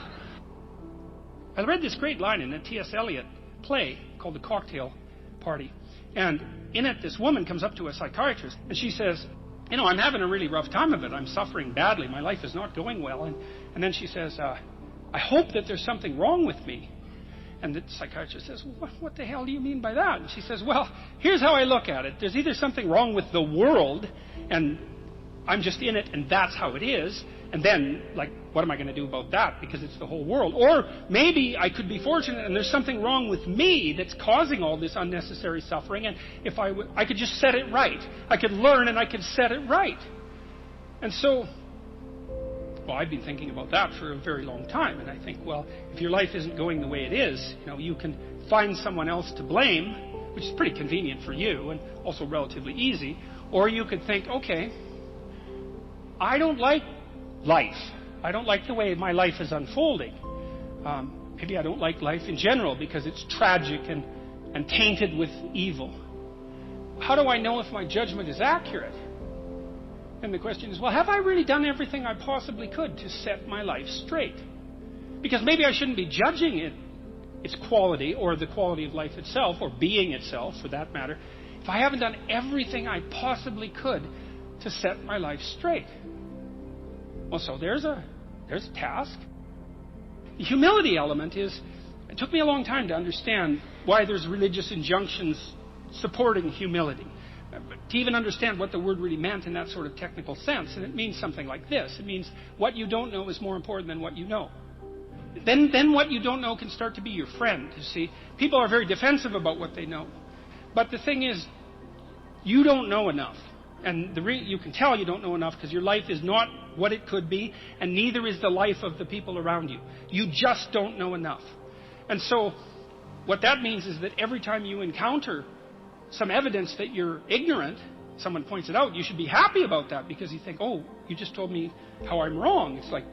I read this great line in a T.S. Eliot play called The Cocktail Party. And in it, this woman comes up to a psychiatrist and she says, I'm having a really rough time of it. I'm suffering badly. My life is not going well. And then she says, I hope that there's something wrong with me. And the psychiatrist says, what the hell do you mean by that? And she says, well, here's how I look at it. There's either something wrong with the world, and I'm just in it, and that's how it is. And then, what am I going to do about that? Because it's the whole world. Or maybe I could be fortunate, and there's something wrong with me that's causing all this unnecessary suffering, and if I could just set it right. I could learn, and I could set it right. And so, I've been thinking about that for a very long time, and I think, if your life isn't going the way it is, you can find someone else to blame, which is pretty convenient for you and also relatively easy, Or you could think, okay, I don't like life. I don't like the way my life is unfolding. Maybe I don't like life in general because it's tragic and tainted with evil. How do I know if my judgment is accurate? And the question is, well, have I really done everything I possibly could to set my life straight? Because maybe I shouldn't be judging its quality or the quality of life itself or being itself, for that matter, if I haven't done everything I possibly could to set my life straight. Well, so there's a task. The humility element is, it took me a long time to understand why there's religious injunctions supporting humility. To even understand what the word really meant in that sort of technical sense. And it means something like this. It means what you don't know is more important than what you know. Then what you don't know can start to be your friend, you see. People are very defensive about what they know. But the thing is, you don't know enough. And you can tell you don't know enough because your life is not what it could be, and neither is the life of the people around you. You just don't know enough. And so what that means is that every time you encounter some evidence that you're ignorant, someone points it out, you should be happy about that because you think, oh, you just told me how I'm wrong. It's like,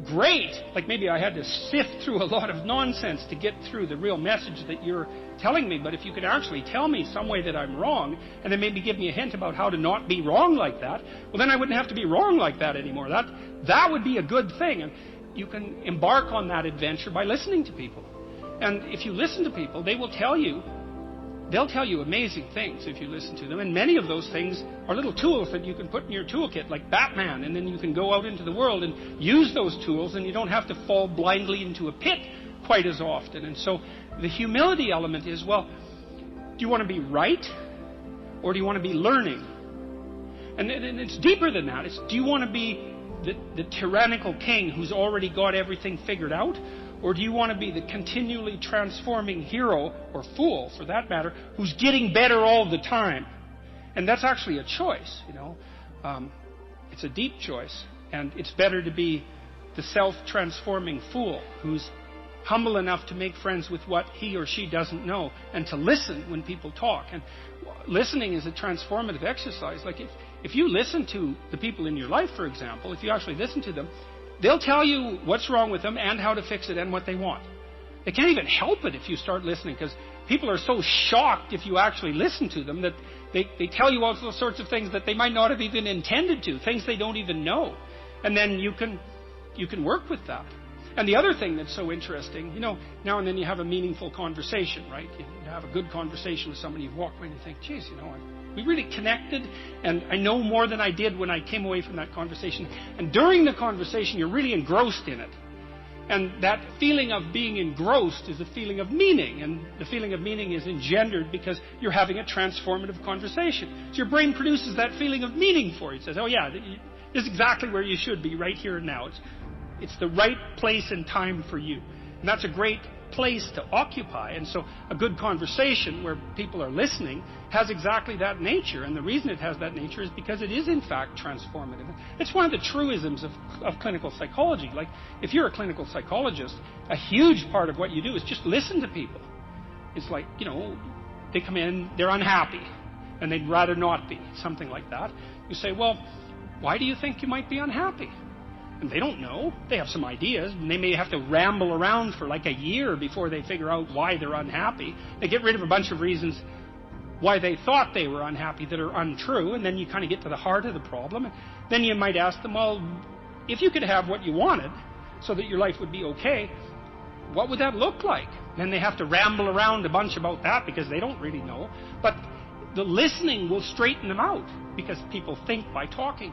great. Like maybe I had to sift through a lot of nonsense to get through the real message that you're telling me. But if you could actually tell me some way that I'm wrong and then maybe give me a hint about how to not be wrong like that, well, then I wouldn't have to be wrong like that anymore. That would be a good thing. And you can embark on that adventure by listening to people. And if you listen to people, they'll tell you amazing things if you listen to them. And many of those things are little tools that you can put in your toolkit, like Batman. And then you can go out into the world and use those tools, and you don't have to fall blindly into a pit quite as often. And so the humility element is, well, do you want to be right or do you want to be learning? And it's deeper than that. It's, do you want to be the tyrannical king who's already got everything figured out? Or do you want to be the continually transforming hero, or fool for that matter, who's getting better all the time? And that's actually a choice, you know. It's a deep choice. And it's better to be the self-transforming fool who's humble enough to make friends with what he or she doesn't know and to listen when people talk. And listening is a transformative exercise. Like if you listen to the people in your life, for example, if you actually listen to them, they'll tell you what's wrong with them and how to fix it and what they want. They can't even help it if you start listening, because people are so shocked if you actually listen to them that they tell you all sorts of things that they might not have even intended to, things they don't even know. And then you can work with that. And the other thing that's so interesting, you know, now and then you have a meaningful conversation, right? You have a good conversation with somebody, you've walked away and you think, geez, you know, we really connected, and I know more than I did when I came away from that conversation. And during the conversation, you're really engrossed in it. And that feeling of being engrossed is a feeling of meaning. And the feeling of meaning is engendered because you're having a transformative conversation. So your brain produces that feeling of meaning for you. It says, oh yeah, this is exactly where you should be right here and now. It's the right place and time for you. And that's a great place to occupy. And so a good conversation where people are listening has exactly that nature. And the reason it has that nature is because it is in fact transformative. It's one of the truisms of clinical psychology. Like if you're a clinical psychologist, a huge part of what you do is just listen to people. It's like, you know, they come in, they're unhappy and they'd rather not be, something like that. You say, well, why do you think you might be unhappy? And they don't know. They have some ideas, and they may have to ramble around for like a year before they figure out why they're unhappy. They get rid of a bunch of reasons why they thought they were unhappy that are untrue, and then you kind of get to the heart of the problem. And then you might ask them, well, if you could have what you wanted so that your life would be okay, what would that look like? Then they have to ramble around a bunch about that because they don't really know. But the listening will straighten them out because people think by talking.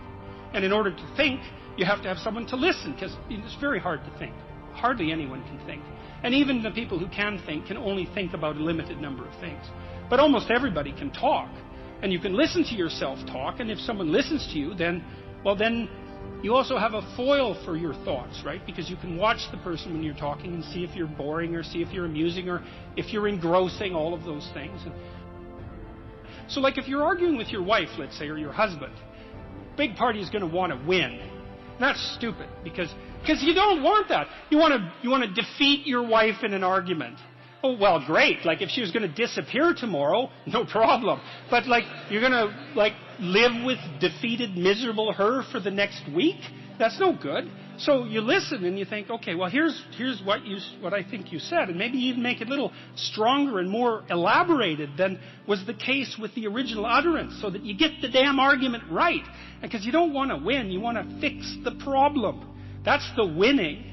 And in order to think, you have to have someone to listen, because it's very hard to think. Hardly anyone can think. And even the people who can think can only think about a limited number of things. But almost everybody can talk. And you can listen to yourself talk, and if someone listens to you, then you also have a foil for your thoughts, right? Because you can watch the person when you're talking and see if you're boring or see if you're amusing or if you're engrossing, all of those things. So like if you're arguing with your wife, let's say, or your husband, big party is going to want to win. That's stupid because you don't want that. You want to defeat your wife in an argument. oh, well, great. Like, if she was going to disappear tomorrow, no problem. But, like, you're going to, like, live with defeated, miserable her for the next week? That's no good. So you listen and you think, okay, well, here's what I think you said. And maybe even make it a little stronger and more elaborated than was the case with the original utterance, so that you get the damn argument right. Because you don't want to win. You want to fix the problem. That's the winning.